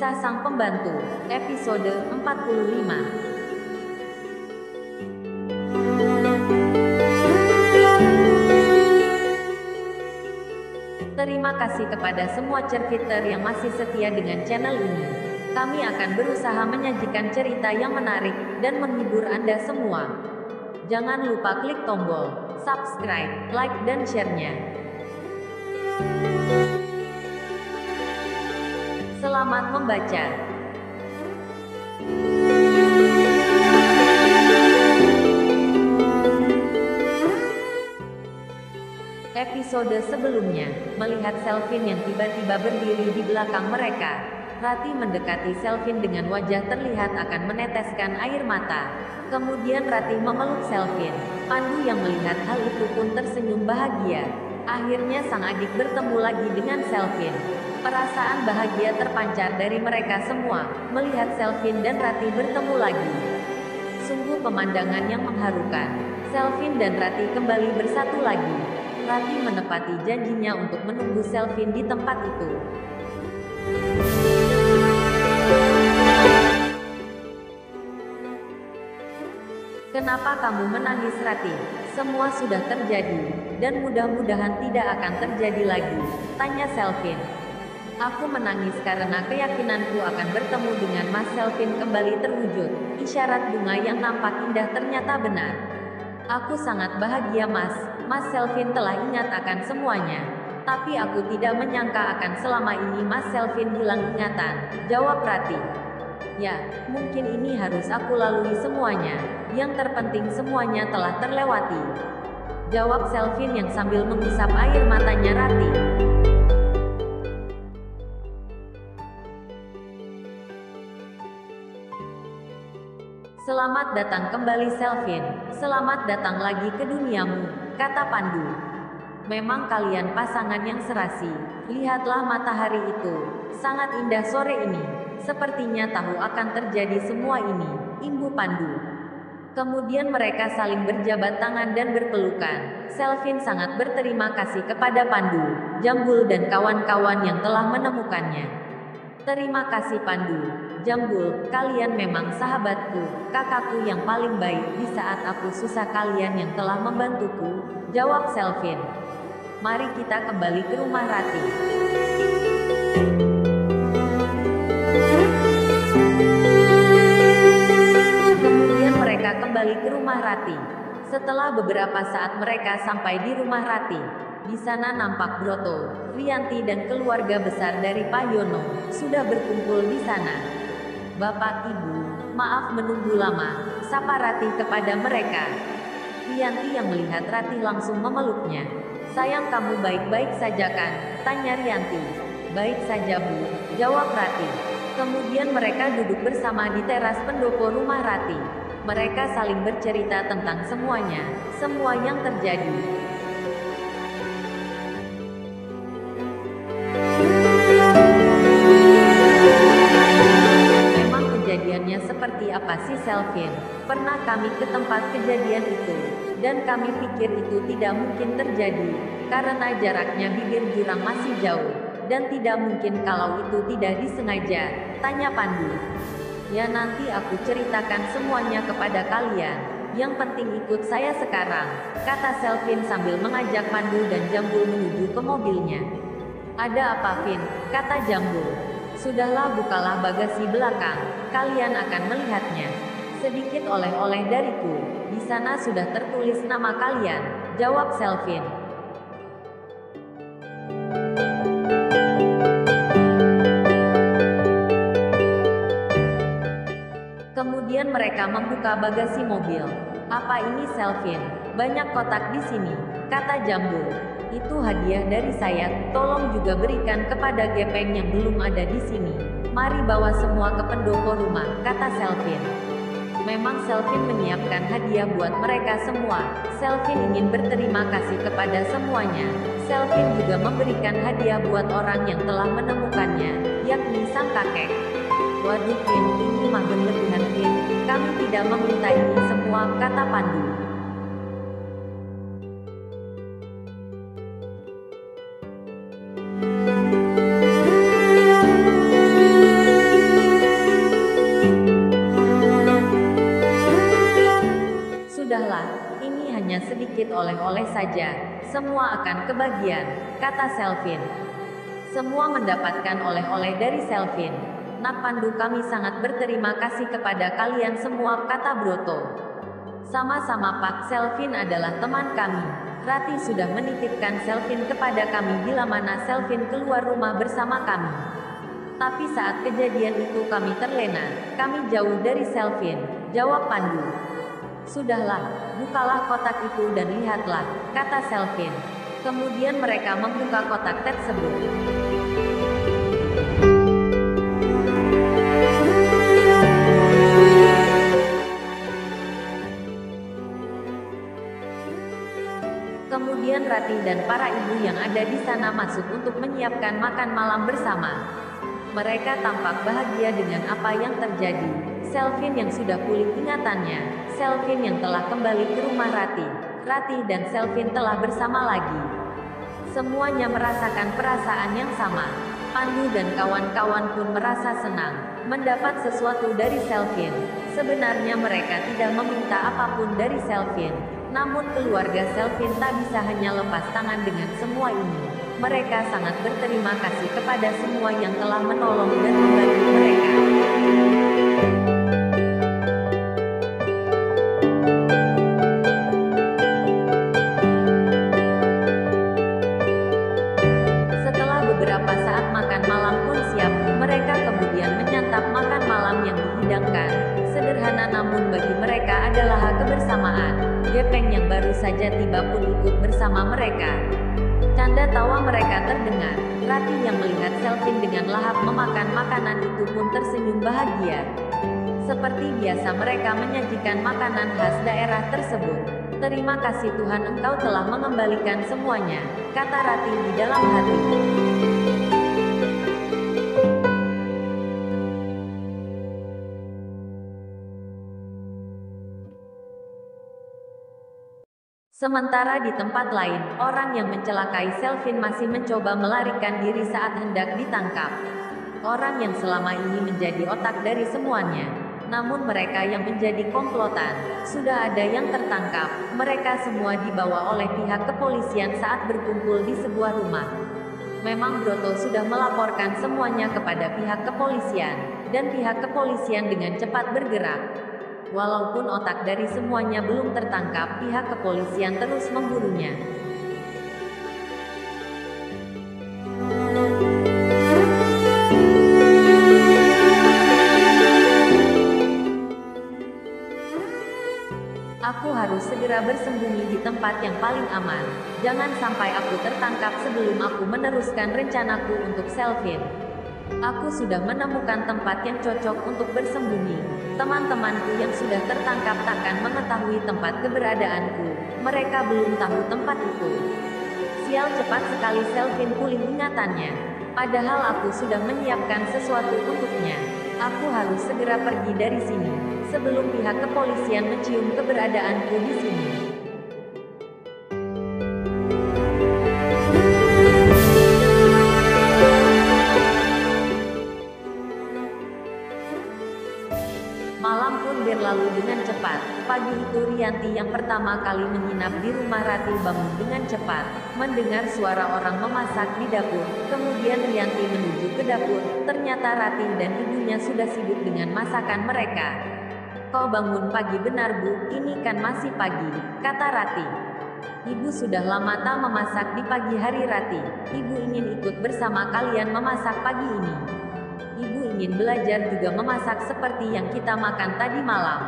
Kisah Sang Pembantu, episode 45. Terima kasih kepada semua cerfiter yang masih setia dengan channel ini. Kami akan berusaha menyajikan cerita yang menarik dan menghibur Anda semua. Jangan lupa klik tombol subscribe, like, dan share-nya. Selamat membaca. Episode sebelumnya, melihat Selvin yang tiba-tiba berdiri di belakang mereka. Rati mendekati Selvin dengan wajah terlihat akan meneteskan air mata. Kemudian Rati memeluk Selvin. Pandu yang melihat hal itu pun tersenyum bahagia. Akhirnya sang adik bertemu lagi dengan Selvin. Perasaan bahagia terpancar dari mereka semua, melihat Selvin dan Rati bertemu lagi. Sungguh pemandangan yang mengharukan. Selvin dan Rati kembali bersatu lagi. Rati menepati janjinya untuk menunggu Selvin di tempat itu. Kenapa kamu menangis, Rati? Semua sudah terjadi, dan mudah-mudahan tidak akan terjadi lagi, tanya Selvin. Aku menangis karena keyakinanku akan bertemu dengan Mas Selvin kembali terwujud. Isyarat bunga yang nampak indah ternyata benar. Aku sangat bahagia, Mas. Mas Selvin telah ingat akan semuanya. Tapi aku tidak menyangka akan selama ini Mas Selvin hilang ingatan, jawab Rati. Ya, mungkin ini harus aku lalui semuanya. Yang terpenting semuanya telah terlewati, jawab Selvin yang sambil mengusap air matanya Rati. Selamat datang kembali, Selvin. Selamat datang lagi ke duniamu, kata Pandu. Memang kalian pasangan yang serasi. Lihatlah matahari itu. Sangat indah sore ini. Sepertinya tahu akan terjadi semua ini, imbu Pandu. Kemudian mereka saling berjabat tangan dan berpelukan. Selvin sangat berterima kasih kepada Pandu, Jambul dan kawan-kawan yang telah menemukannya. Terima kasih Pandu, Jambul, kalian memang sahabatku, kakakku yang paling baik di saat aku susah, kalian yang telah membantuku, jawab Selvin. Mari kita kembali ke rumah Rati. Kemudian mereka kembali ke rumah Rati. Setelah beberapa saat mereka sampai di rumah Rati. Di sana nampak Broto, Rianti dan keluarga besar dari Pak Yono sudah berkumpul di sana. Bapak, Ibu, maaf menunggu lama, sapa Rati kepada mereka. Rianti yang melihat Rati langsung memeluknya. Sayang, kamu baik-baik saja kan? Tanya Rianti. Baik saja Bu, jawab Rati. Kemudian mereka duduk bersama di teras pendopo rumah Rati. Mereka saling bercerita tentang semuanya, semua yang terjadi. Kejadiannya seperti apa sih, Selvin? Pernah kami ke tempat kejadian itu, dan kami pikir itu tidak mungkin terjadi, karena jaraknya bibir jurang masih jauh, dan tidak mungkin kalau itu tidak disengaja, tanya Pandu. Ya, nanti aku ceritakan semuanya kepada kalian, yang penting ikut saya sekarang, kata Selvin sambil mengajak Pandu dan Jambul menuju ke mobilnya. Ada apa, Vin? Kata Jambul. Sudahlah, bukalah bagasi belakang, kalian akan melihatnya. Sedikit oleh-oleh dariku, di sana sudah tertulis nama kalian, jawab Selvin. Kemudian mereka membuka bagasi mobil. Apa ini, Selvin? Banyak kotak di sini, kata Jambul. Itu hadiah dari saya, tolong juga berikan kepada gepeng yang belum ada di sini. Mari bawa semua ke pendopo rumah, kata Selvin. Memang Selvin menyiapkan hadiah buat mereka semua. Selvin ingin berterima kasih kepada semuanya. Selvin juga memberikan hadiah buat orang yang telah menemukannya, yakni sang kakek. Waduh, Vin, ini mah berlebihan, Vin. Kami tidak meminta ini semua, kata Pandu. saja, semua akan kebagian, kata Selvin. Semua mendapatkan oleh-oleh dari Selvin. Nak Pandu, kami sangat berterima kasih kepada kalian semua, kata Broto. Sama-sama Pak, Selvin adalah teman kami. Rati sudah menitipkan Selvin kepada kami bila mana Selvin keluar rumah bersama kami. Tapi saat kejadian itu kami terlena, kami jauh dari Selvin, jawab Pandu. Sudahlah, bukalah kotak itu dan lihatlah, kata Selvin. Kemudian mereka membuka kotak tersebut. Kemudian Rati dan para ibu yang ada di sana masuk untuk menyiapkan makan malam bersama. Mereka tampak bahagia dengan apa yang terjadi. Selvin yang sudah pulih ingatannya, Selvin yang telah kembali ke rumah Rati. Rati dan Selvin telah bersama lagi. Semuanya merasakan perasaan yang sama. Pandu dan kawan-kawan pun merasa senang mendapat sesuatu dari Selvin. Sebenarnya mereka tidak meminta apapun dari Selvin. Namun keluarga Selvin tak bisa hanya lepas tangan dengan semua ini. Mereka sangat berterima kasih kepada semua yang telah menolong dan membantu mereka. Setelah beberapa saat makan malam pun siap, mereka kemudian menyantap makan malam yang dihidangkan. Sederhana namun bagi mereka adalah kebersamaan. Gepeng yang baru saja tiba pun ikut bersama mereka. Canda tawa mereka terdengar. Rati yang melihat Selvin dengan lahap memakan makanan itu pun tersenyum bahagia. Seperti biasa mereka menyajikan makanan khas daerah tersebut. Terima kasih Tuhan, Engkau telah mengembalikan semuanya, kata Rati di dalam hati. Sementara di tempat lain, orang yang mencelakai Selvin masih mencoba melarikan diri saat hendak ditangkap. Orang yang selama ini menjadi otak dari semuanya. Namun mereka yang menjadi komplotan, sudah ada yang tertangkap. Mereka semua dibawa oleh pihak kepolisian saat berkumpul di sebuah rumah. Memang Broto sudah melaporkan semuanya kepada pihak kepolisian, dan pihak kepolisian dengan cepat bergerak. Walaupun otak dari semuanya belum tertangkap, pihak kepolisian terus memburunya. Aku harus segera bersembunyi di tempat yang paling aman. Jangan sampai aku tertangkap sebelum aku meneruskan rencanaku untuk Selvin. Aku sudah menemukan tempat yang cocok untuk bersembunyi. Teman-temanku yang sudah tertangkap takkan mengetahui tempat keberadaanku. Mereka belum tahu tempat itu. Sial, cepat sekali Selvin pulih ingatannya. Padahal aku sudah menyiapkan sesuatu untuknya. Aku harus segera pergi dari sini, sebelum pihak kepolisian mencium keberadaanku di sini. Malam pun berlalu dengan cepat. Pagi itu Rianti yang pertama kali menginap di rumah Rati bangun dengan cepat, mendengar suara orang memasak di dapur. Kemudian Rianti menuju ke dapur. Ternyata Rati dan ibunya sudah sibuk dengan masakan mereka. Kau bangun pagi benar Bu, ini kan masih pagi, kata Rati. Ibu sudah lama tak memasak di pagi hari Rati. Ibu ingin ikut bersama kalian memasak pagi ini. Ibu ingin belajar juga memasak seperti yang kita makan tadi malam.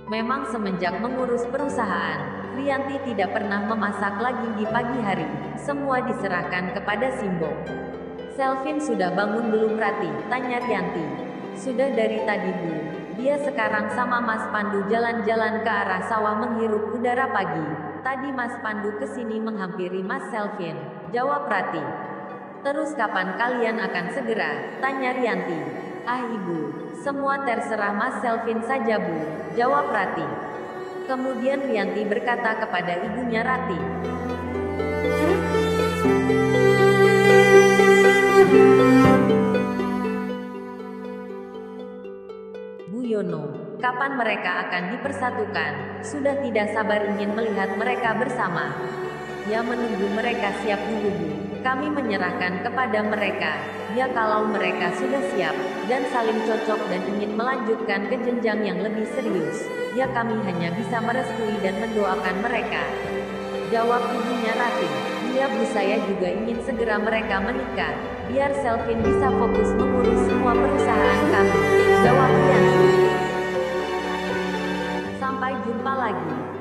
Memang semenjak mengurus perusahaan, Rianti tidak pernah memasak lagi di pagi hari. Semua diserahkan kepada Simbo. Selvin sudah bangun belum Rati? Tanya Rianti. Sudah dari tadi Bu. Dia sekarang sama Mas Pandu jalan-jalan ke arah sawah menghirup udara pagi. Tadi Mas Pandu kesini menghampiri Mas Selvin, jawab Rati. Terus kapan kalian akan segera? Tanya Rianti. Ah Ibu, semua terserah Mas Selvin saja Bu, jawab Rati. Kemudian Rianti berkata kepada ibunya Rati. Kapan mereka akan dipersatukan? Sudah tidak sabar ingin melihat mereka bersama. Ya menunggu mereka siap dulu Bu. Kami menyerahkan kepada mereka. Ya kalau mereka sudah siap, dan saling cocok dan ingin melanjutkan ke jenjang yang lebih serius, ya kami hanya bisa merestui dan mendoakan mereka. Jawab ibunya Rati. Iya Bu, saya juga ingin segera mereka menikah, biar Selvin bisa fokus mengurus semua perusahaan kami. Jawab Yanti. Sampai jumpa lagi.